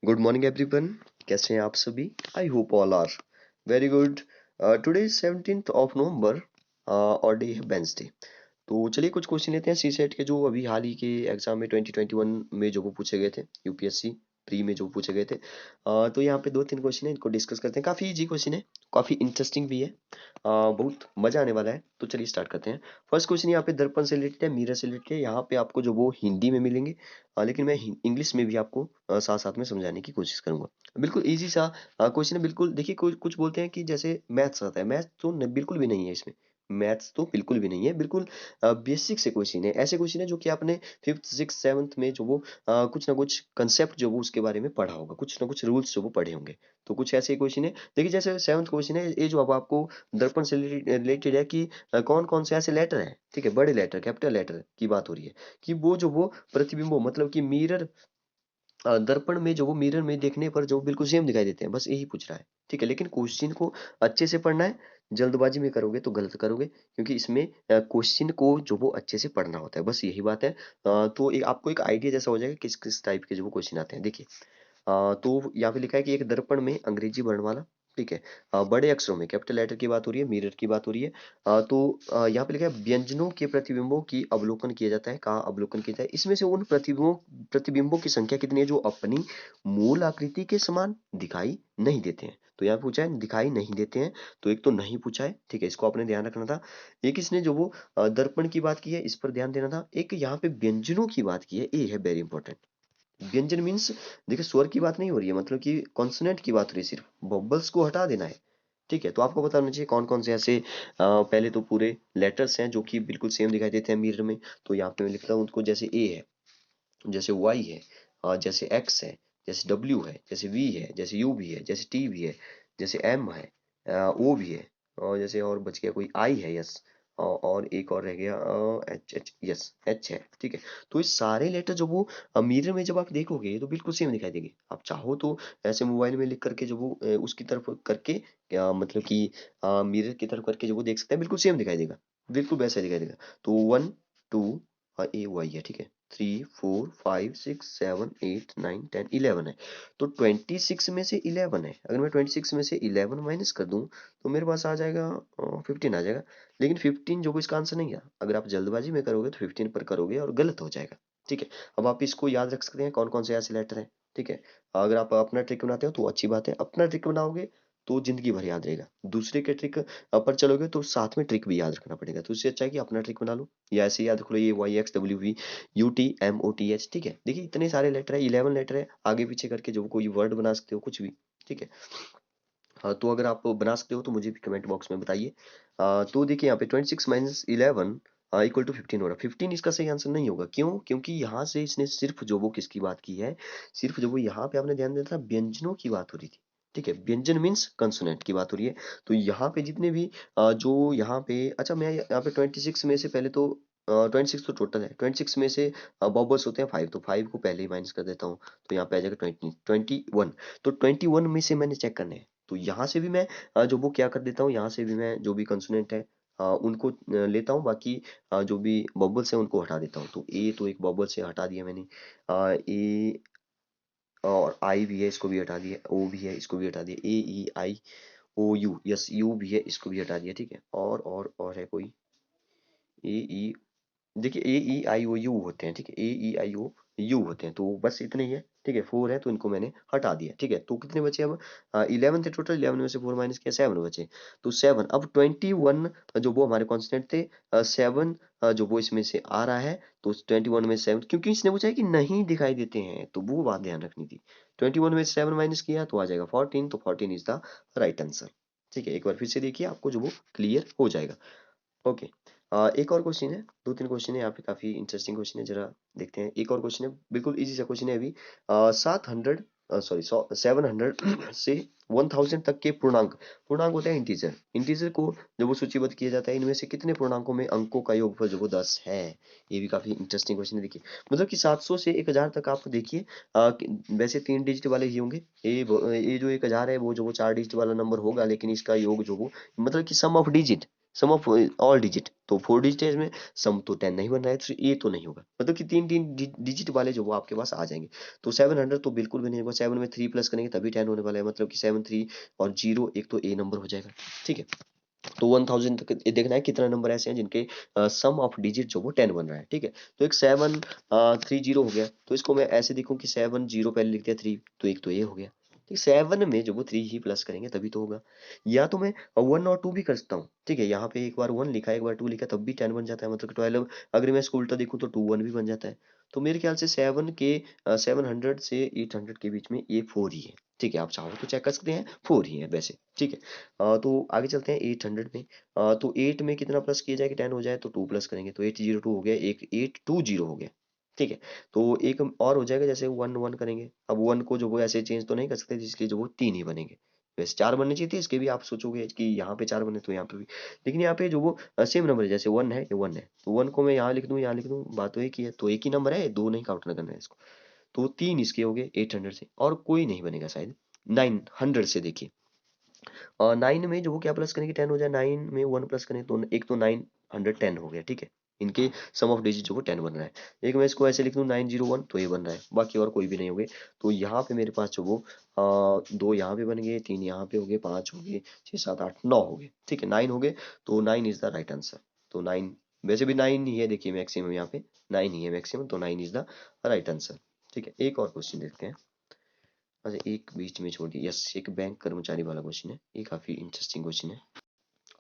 Good morning everyone. कैसे हैं आप सभी? I hope all are very good. Today is 17th of November और डे है वेंसडे। तो चलिए कुछ क्वेश्चन लेते हैं सी सेट के, जो अभी हाल ही के एग्जाम में 2021 में जो वो पूछे गए थे, यूपीएससी प्री में जो पूछे गए थे। तो यहाँ पे दो तीन क्वेश्चन है, इनको डिस्कस करते हैं। काफ़ी इजी क्वेश्चन है, काफ़ी इंटरेस्टिंग भी है, बहुत मजा आने वाला है। तो चलिए स्टार्ट करते हैं। फर्स्ट क्वेश्चन यहाँ पे दर्पण से रिलेटेड है, मिरर से रिलेटेड है। यहाँ पे आपको जो वो हिंदी में मिलेंगे, लेकिन मैं इंग्लिश में भी आपको साथ साथ में समझाने की कोशिश करूंगा। बिल्कुल इजी सा क्वेश्चन है। बिल्कुल देखिए, कुछ कुछ बोलते हैं कि जैसे मैथ्स आता है, मैथ्स तो बिल्कुल भी नहीं है इसमें। मैथ्स तो बिल्कुल भी नहीं है, बिल्कुल बेसिक से क्वेश्चन है। ऐसे क्वेश्चन है जो कि आपने फिफ्थ सिक्स सेवन्थ में जो वो कुछ ना कुछ कंसेप्ट जो वो उसके बारे में पढ़ा होगा, कुछ ना कुछ रूल्स जो वो पढ़े होंगे। तो कुछ ऐसे क्वेश्चन है। देखिए जैसे सेवन्थ क्वेश्चन है, ये जो अब आपको दर्पण से रिलेटेड है कि कौन कौन से ऐसे लेटर हैं, ठीक है, बड़े लेटर कैपिटल लेटर की बात हो रही है, कि वो जो वो प्रतिबिंबों मतलब कि मिरर, दर्पण में जो वो मिरर में देखने पर जो बिल्कुल सेम दिखाई देते हैं, बस यही पूछ रहा है। ठीक है, लेकिन क्वेश्चन को अच्छे से पढ़ना है। जल्दबाजी में करोगे तो गलत करोगे, क्योंकि इसमें क्वेश्चन को जो वो अच्छे से पढ़ना होता है, बस यही बात है। तो आपको एक आइडिया जैसा हो जाएगा किस किस टाइप के जो वो क्वेश्चन आते हैं। देखिए तो यहाँ पे लिखा है कि एक दर्पण में अंग्रेजी वर्णमाला, ठीक है, बड़े अक्षरों में कैपिटल लेटर की बात हो रही है, मिरर की बात हो रही है। तो यहाँ पे लिखा है व्यंजनों के प्रतिबिंबों की अवलोकन किया जाता है। कहाँ अवलोकन किया जाता है? इसमें से उन प्रतिबिंबों प्रतिबिंबों की संख्या कितनी है जो अपनी मूल आकृति के समान दिखाई नहीं देते हैं। तो यहाँ पूछा है दिखाई नहीं देते हैं, तो एक तो नहीं पूछा है, ठीक है, इसको आपने ध्यान रखना था। एक इसने जो वो दर्पण की बात की है, इस पर ध्यान देना था। एक यहाँ पे व्यंजनों की बात की है, ये है वेरी इंपॉर्टेंट। व्यंजन मीन्स, देखिए स्वर की बात नहीं हो रही है, मतलब कि कॉन्सोनेंट की बात हो रही है, सिर्फ बबल्स को हटा देना है। ठीक है, तो आपको पता होना चाहिए कौन कौन से ऐसे पहले तो पूरे लेटर्स हैं जो कि बिल्कुल सेम दिखाई देते हैं मिरर में। तो यहाँ पे मैं लिखता हूँ उनको, जैसे ए है, जैसे वाई है, जैसे एक्स है, जैसे डब्ल्यू है, जैसे वी है, जैसे यू भी है, जैसे टी भी है, जैसे एम है, ओ भी है, और जैसे और बच गया कोई आई है, यस, और एक और रह गया एच, एच, यस एच है। ठीक है, तो ये सारे लेटर जो वो मिरर में जब आप देखोगे तो बिल्कुल सेम दिखाई देंगे। आप चाहो तो ऐसे मोबाइल में लिख करके जो वो उसकी तरफ करके, क्या मतलब कि मिरर की तरफ करके जो वो देख सकते हैं, बिल्कुल सेम दिखाई देगा, बिल्कुल वैसा ही दिखाई देगा। तो वन टू, ए वाई है, ठीक है, 3 4 5 6 7 8 9 10 11 है। तो 26 में से 11 है, अगर मैं 26 में से 11 माइनस कर दूं तो मेरे पास आ जाएगा 15 आ जाएगा। लेकिन 15 जो वो इसका आंसर नहीं है। अगर आप जल्दबाजी में करोगे तो 15 पर करोगे और गलत हो जाएगा। ठीक है, अब आप इसको याद रख सकते हैं कौन कौन से ऐसे लेटर हैं। ठीक है, अगर आप अपना ट्रिक बनाते हो तो अच्छी बात है, अपना ट्रिक बनाओगे तो जिंदगी भर याद रहेगा। दूसरे के ट्रिक पर चलोगे तो साथ में ट्रिक भी याद रखना पड़ेगा, तो इससे अच्छा है कि अपना ट्रिक बना लो, या ऐसे याद रख लो, ये Y X W V U T M O T H. ठीक है, देखिए इतने सारे लेटर है, 11 लेटर है, आगे पीछे करके जो कोई वर्ड बना सकते हो कुछ भी। ठीक है, हाँ तो अगर आप बना सकते हो तो मुझे भी कमेंट बॉक्स में बताइए। तो देखिए यहाँ पे 26 माइनस 11 इक्वल टू 15 हो रहा है। 15 इसका सही आंसर नहीं होगा, क्यों? क्योंकि यहाँ से इसने सिर्फ जो वो किसकी बात की है, सिर्फ जो वो यहाँ पे आपने ध्यान दिया था व्यंजनों की बात हो रही थी। ठीक है, व्यंजन मीन्स कंसोनेंट की बात हो रही है। तो यहाँ पे जितने भी जो यहाँ पे, अच्छा मैं यहाँ पे 26 में से पहले तो 26 तो टोटल है, 26 में से बॉबल्स होते हैं 5, तो 5 को पहले ही माइनस कर देता हूँ। तो यहाँ पे आ जाएगा 21। तो 21 में से मैंने चेक करने हैं, तो यहाँ से भी मैं जो वो क्या कर देता हूँ, यहाँ से भी मैं जो भी कंसोनेंट है उनको लेता हूँ, बाकी जो भी बबल्स हैं उनको हटा देता हूँ। तो ए तो एक बबल से हटा दिया मैंने, ए और आई भी है, इसको भी हटा दिया, ओ भी है, इसको भी हटा दिया, ए ई आई ओ यू, यस यू भी है, इसको भी हटा दिया। ठीक है, और है कोई, ए ई, देखिए ए ई आई ओ यू होते हैं, ठीक है, ए ई आई ओ यू होते हैं, तो बस इतने ही है। ठीक है, 4 है तो इनको मैंने हटा दिया। ठीक है, तो कितने बचे अब? 11 थे टोटल, 11 में से 4 माइनस किया, 7 बचे। तो 7, अब 21 जो वो हमारे कांस्टेंट थे, 7 जो वो इसमें से आ रहा है, तो 21 में 7, क्योंकि इसने पूछा है कि नहीं दिखाई देते हैं, तो वो बात ध्यान रखनी थी। 21 में 7 माइनस किया तो आ जाएगा 14, तो 14 इज द राइट आंसर। ठीक है, एक बार फिर से देखिए, आपको जो वो क्लियर हो जाएगा। ओके, एक और क्वेश्चन है, दो तीन क्वेश्चन है यहाँ पे, काफी इंटरेस्टिंग क्वेश्चन है, जरा देखते हैं। एक और क्वेश्चन है, बिल्कुल इजी सा क्वेश्चन है अभी। 700 सॉरी 700 से 1000 तक के पूर्णांक, पूर्णांक होता है इंटीजर, इंटीजर को जब वो सूचीबद्ध किया जाता है, इनमें से कितने पूर्णांकों में अंकों का योगफल जो वो 10 है? ये भी काफी इंटरेस्टिंग क्वेश्चन है। देखिए मतलब कि 700 से 1000 तक आप देखिए, वैसे 3 डिजिट वाले ही होंगे। ये जो 1000 है वो जो वो 4 डिजिट वाला नंबर होगा, लेकिन इसका योग जो वो मतलब कि sum of digit, sum of all digit, तो 4 डिजिट है इसमें, सम तो 10 नहीं बन रहा है, तो ये तो नहीं होगा, मतलब कि तीन तीन डिजिट वाले जो वो आपके पास आ जाएंगे। तो 700 तो बिल्कुल भी नहीं होगा, 7 में 3 प्लस करेंगे तभी 10 होने वाला है, मतलब कि 7 3 और 0 एक तो ए नंबर हो जाएगा। ठीक है, तो 1000 तक ये देखना है कितना नंबर ऐसे हैं जिनके सम ऑफ डिजिट जो वो 10 बन रहा है। ठीक है, तो एक 7 3 0 हो गया, तो इसको मैं ऐसे देखूं कि 7 0 पहले लिख दिया 3, तो एक तो ये हो गया। ठीक, 7 में जो वो 3 ही प्लस करेंगे तभी तो होगा। या तो मैं 1 और 2 भी कर सकता हूँ। ठीक है, यहाँ पे एक बार 1 लिखा एक बार 2 लिखा तब भी 10 बन जाता है, मतलब 12। अगर मैं इसको उल्टा देखूँ तो 2 1 भी बन जाता है। तो मेरे ख्याल से 700 से 800 के बीच में ये 4 ही है। ठीक है, आप चाहो तो चेक कर सकते हैं, 4 ही है वैसे। ठीक है, तो आगे चलते हैं 800 में। तो 8 में कितना प्लस किया जाए कि 10 हो जाए, तो 2 प्लस करेंगे तो 802 हो गया, एक 820 हो गया। ठीक है, तो एक और हो जाएगा, जैसे 1 1 करेंगे, अब 1 को जो वो ऐसे चेंज तो नहीं कर सकते, इसलिए जो वो 3 ही बनेंगे। वैसे 4 बनने चाहिए थे, इसके भी आप सोचोगे कि यहाँ पे 4 बने तो यहाँ पे भी, लेकिन यहाँ पे जो वो सेम नंबर है, जैसे 1 है ये 1 है, तो 1 को मैं यहाँ लिख दूँ यहाँ लिख दूँ, बात तो एक ही है, तो एक ही नंबर है, दो नहीं काउंट करना है इसको। तो 3 इसके हो गए 800 से, और कोई नहीं बनेगा शायद 900 से। देखिए 9 में जो वो क्या प्लस करेंगे 10 हो जाए, 9 में 1 प्लस करें तो एक तो 910 हो गया। ठीक है, इनके सम ऑफ डिजिट जो वो 10 बन रहा है। एक मैं इसको ऐसे लिख दूं 901, तो ये बन रहा है, बाकी और कोई भी नहीं हो गए। तो यहाँ पे मेरे पास जो वो दो यहाँ पे बन गए, 3 यहाँ पे हो गए, 5 हो गए, 6 7 8 9 हो गए। ठीक है, 9 हो गए, तो 9 इज द राइट आंसर। तो 9 वैसे भी 9 ही है, देखिए मैक्सिमम यहाँ पे 9 ही है मैक्सिमम, तो 9 इज द राइट आंसर। ठीक है, एक और क्वेश्चन देखते हैं। अच्छा, एक बीच में छोड़ दिया, यस, एक बैंक कर्मचारी वाला क्वेश्चन है, ये काफी इंटरेस्टिंग क्वेश्चन है।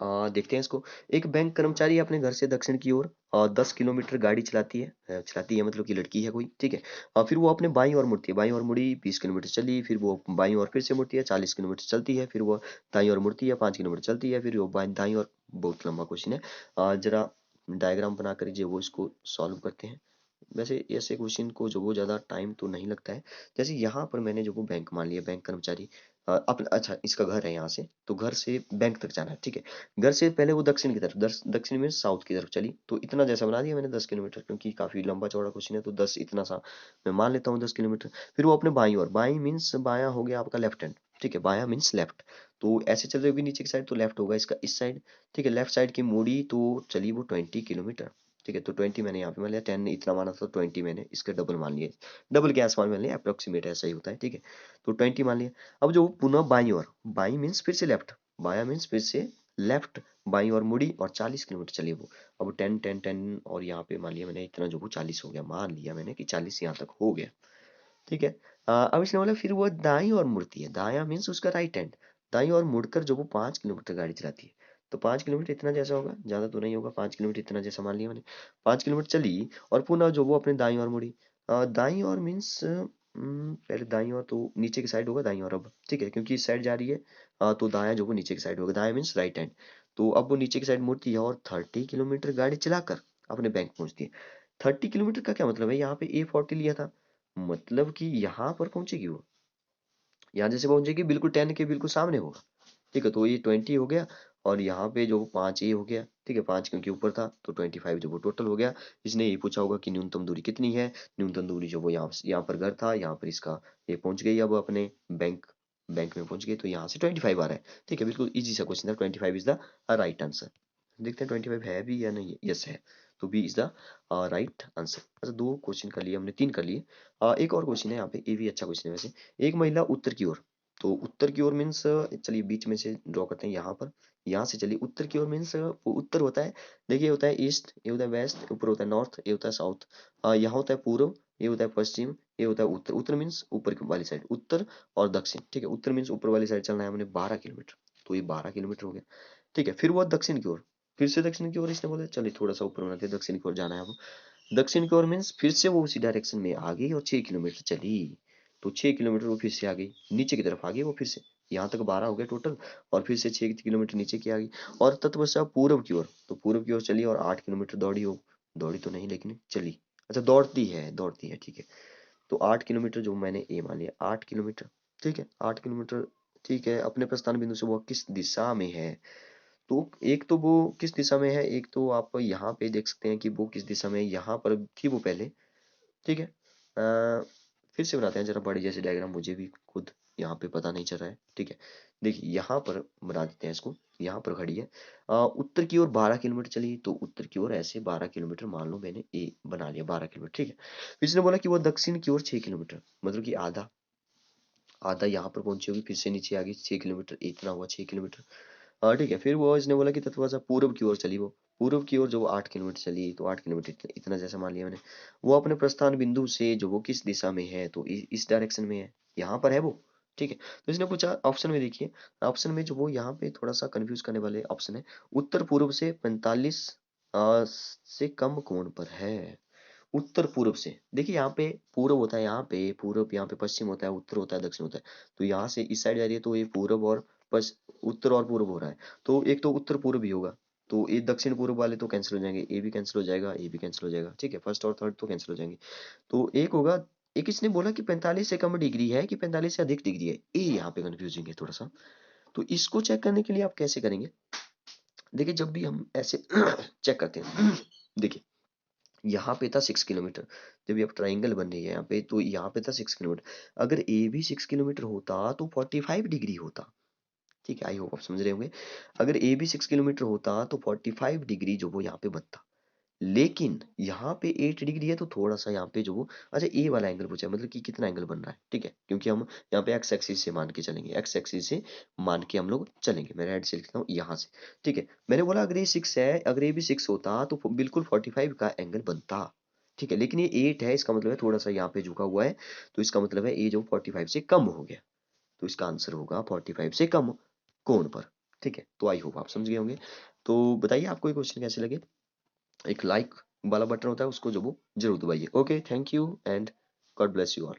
देखते हैं इसको। एक बैंक कर्मचारी अपने घर से दक्षिण की ओर 10 किलोमीटर गाड़ी चलाती है, मतलब कि लड़की है कोई। ठीक है, फिर वो अपने बाईं ओर मुड़ती है, बाईं ओर मुड़ी 20 किलोमीटर चली, फिर वो बाईं ओर फिर से मुड़ती है 40 किलोमीटर चलती है, फिर वो दाईं ओर मुड़ती है 5 किलोमीटर चलती है, फिर वो दाईं ओर। बहुत लंबा क्वेश्चन है, जरा डायग्राम बना कर जो वो इसको सॉल्व करते हैं। वैसे ऐसे क्वेश्चन को जो वो ज़्यादा टाइम तो नहीं लगता है। जैसे यहाँ पर मैंने जो वो बैंक मान लिया, बैंक कर्मचारी अपना, अच्छा इसका घर है यहाँ से, तो घर से बैंक तक जाना है। ठीक है, घर से पहले वो दक्षिण की तरफ, दक्षिण में साउथ की तरफ चली, तो इतना जैसा बना दिया मैंने 10 किलोमीटर, क्योंकि काफ़ी लंबा चौड़ा क्वेश्चन है, तो 10 इतना सा मैं मान लेता हूँ 10 किलोमीटर। फिर वो अपने बाईं ओर, बाईं मीन्स बायां हो गया आपका लेफ्ट हैंड। ठीक है, बायां मीन्स लेफ्ट, तो ऐसे चल रही होगी नीचे की साइड, तो लेफ्ट होगा इसका इस साइड। ठीक है, लेफ्ट साइड की मुड़ी तो चली वो 20 किलोमीटर। ठीक है, तो 20 मैंने यहाँ पे मान लिया, 10 इतना माना था, 20 मैंने इसका डबल मान लिया, डबल के आसमान मान लिया, अप्रोक्सीमेट ऐसा ही होता है। ठीक है, तो 20 मान लिया। अब जो पुनः बाईं ओर, बाईं मीन्स फिर से लेफ्ट, बाया मीन्स फिर से लेफ्ट, बाईं ओर मुड़ी और 40 किलोमीटर चली वो। अब 10 10 10 और यहाँ पे मान लिया मैंने इतना, जो वो 40 हो गया, मान लिया मैंने कि 40 यहाँ तक हो गया। ठीक है, अब इसने बोला फिर वो दाईं ओर मुड़ती है, दायां मीन्स उसका राइट हैंड, दाईं ओर मुड़कर जो वो 5 किलोमीटर गाड़ी चलाती है। तो 5 किलोमीटर इतना जैसा होगा, ज्यादा तो नहीं होगा, 5 किलोमीटर इतना जैसा मान लिया मैंने। 5 किलोमीटर चली और पुनः जो वो अपने दाईं ओर मुड़ी। दाईं ओर मीन्स पहले दाईं ओर तो नीचे की साइड होगा दाईं ओर अब। ठीक है, क्योंकि इस साइड जा रही है, तो दायां जो वो नीचे की साइड होगा, दायां मीन्स राइट हैंड। तो अब वो नीचे की साइड मुड़ती है और 30 किलोमीटर गाड़ी चलाकर अपने बैंक पहुंचती है। 30 किलोमीटर का क्या मतलब है, यहाँ पे A40 लिया था, मतलब कि यहाँ पर पहुंचेगी वो, यहाँ जैसे पहुंचेगी बिल्कुल 10 के बिल्कुल सामने होगा। ठीक है, तो ये 20 हो गया, और यहाँ पे जो 5 ए हो गया। ठीक है, 5 क्योंकि ऊपर था, तो 25 जो वो टोटल हो गया। इसने ये पूछा होगा कि न्यूनतम दूरी कितनी है, न्यूनतम दूरी जो वो यहाँ पर घर था, यहाँ पर इसका ये पहुंच गई, अब अपने बैंक बैंक में पहुंच गई, तो यहाँ से 25 आ रहा है। ठीक है, बिल्कुल इजी सा क्वेश्चन था, 25 इज द राइट आंसर। देखते हैं 25 है भी या नहीं, यस है, तो B is the right answer. अच्छा, दो क्वेश्चन कर लिए हमने, तीन कर लिए। एक और क्वेश्चन है यहाँ पे, ये भी अच्छा क्वेश्चन है वैसे। एक महिला उत्तर की ओर, तो उत्तर की ओर मीन्स, चलिए बीच में से ड्रॉ करते हैं यहाँ पर, यहाँ से चलिए उत्तर की ओर मीन्स उत्तर होता है, देखिए होता है ईस्ट, ये होता है वेस्ट, ऊपर होता है नॉर्थ, ये होता है साउथ, यहाँ होता है पूर्व, ये होता है पश्चिम, ये होता है उत्तर। उत्तर मीन्स ऊपर वाली साइड, उत्तर और दक्षिण। ठीक है, उत्तर मीन्स ऊपर वाली साइड चलना है हमने 12 किलोमीटर, तो ये 12 किलोमीटर हो गया। ठीक है, फिर वो दक्षिण की ओर, फिर से दक्षिण की ओर इसने बोला, चलिए थोड़ा सा ऊपर बनाते हैं, दक्षिण की ओर जाना है अब। दक्षिण की ओर मीन्स फिर से वो उसी डायरेक्शन में आ गई और 6 किलोमीटर चली, तो 6 किलोमीटर वो फिर से आ गई, नीचे की तरफ आ गई वो फिर से, यहाँ तक 12 हो गए टोटल, और फिर से 6 किलोमीटर नीचे की आ गई। और तत्वशः पूर्व की ओर, तो पूर्व की ओर चली और 8 किलोमीटर दौड़ी हो, दौड़ी तो नहीं लेकिन चली, अच्छा दौड़ती है। ठीक है, तो 8 किलोमीटर जो मैंने ए मान लिया, 8 किलोमीटर। ठीक है, 8 किलोमीटर। ठीक है, अपने प्रस्थान बिंदु से वो किस दिशा में है, तो एक तो वो किस दिशा में है, एक तो आप यहाँ पे देख सकते हैं कि वो किस दिशा में है, यहाँ पर थी वो पहले। ठीक है, फिर से बनाते हैं जरा बड़ी जैसे डायग्राम, मुझे भी खुद यहाँ पे पता नहीं चल रहा है, ठीक है। देखिए यहाँ पर बना देते हैं इसको, यहाँ पर खड़ी है, उत्तर की ओर 12 किलोमीटर चली, तो उत्तर की ओर ऐसे 12 किलोमीटर मान लो मैंने ए बना लिया 12 किलोमीटर, ठीक है। फिर इसने बोला कि वो दक्षिण की ओर 6 किलोमीटर, मतलब कि आधा आधा यहाँ पर पहुंची होगी, फिर से नीचे आ गई 6 किलोमीटर, इतना हुआ 6 किलोमीटर। हाँ ठीक है, फिर वो इसने बोला कि थोड़ा सा पूर्व की ओर चली, वो पूर्व की ओर जो वो 8 किलोमीटर चली, तो 8 किलोमीटर इतना जैसा मान लिया मैंने। वो अपने प्रस्थान बिंदु से जो वो किस दिशा में है, तो इस डायरेक्शन में है, यहाँ पर है वो, ठीक है। तो इसने पूछा ऑप्शन में, देखिए ऑप्शन में जो वो यहाँ पे थोड़ा सा कंफ्यूज करने वाले ऑप्शन है, उत्तर पूर्व से 45 से कम कोण पर है। उत्तर पूर्व से, देखिए यहाँ पे पूर्व होता है, यहाँ पे पूर्व, यहाँ पे पश्चिम होता है, उत्तर होता है, दक्षिण होता है। तो यहाँ से इस साइड जा रही है, तो ये पूर्व और उत्तर और पूर्व हो रहा है, तो एक तो उत्तर पूर्व भी होगा, तो ये दक्षिण पूर्व वाले तो कैंसिल हो जाएंगे, ए भी कैंसिल हो जाएगा, ए भी कैंसिल हो जाएगा, ठीक है, फर्स्ट और थर्ड तो कैंसिल हो जाएंगे। तो एक होगा, एक इसने बोला कि 45 से कम डिग्री है कि 45 से अधिक डिग्री है, ये यहाँ पे कंफ्यूजिंग है थोड़ा सा। तो इसको चेक करने के लिए आप कैसे करेंगे, देखिए जब भी हम ऐसे चेक करते हैं, देखिए यहाँ पे था 6 किलोमीटर, जब ये अब ट्राइंगल बन रही है यहाँ पे, तो यहाँ पे था 6 किलोमीटर, अगर ए भी 6 किलोमीटर होता तो 45 डिग्री होता, ठीक है, आई होप आप समझ रहे होंगे। अगर ए भी 6 किलोमीटर होता तो 45 डिग्री जो वो यहाँ पे बनता, लेकिन यहाँ पे 8 डिग्री है, तो थोड़ा सा यहाँ पे जो वो, अच्छा ए वाला एंगल पूछा है, मतलब कि कितना एंगल बन रहा है, ठीक है, क्योंकि हम यहाँ पे एक्स एक्सिस से मान के चलेंगे, एक्स एक्सिस से मान के हम लोग चलेंगे, मैं रेड से लिखता हूँ यहाँ से, ठीक है। मैंने बोला अगर ये 6 है, अगर ये भी 6 होता तो बिल्कुल 45 का एंगल बनता, ठीक है, लेकिन ये 8 है, इसका मतलब है थोड़ा सा यहाँ पे झुका हुआ है, तो इसका मतलब है ये जो 45 से कम हो गया, तो इसका आंसर होगा 45 से कम कोण पर, ठीक है। तो आई होप आप समझ गए होंगे। तो बताइए आपको ये क्वेश्चन कैसे लगे, एक लाइक वाला बटन होता है उसको जो वो जरूर दबाइए। Okay, thank you and God bless you all.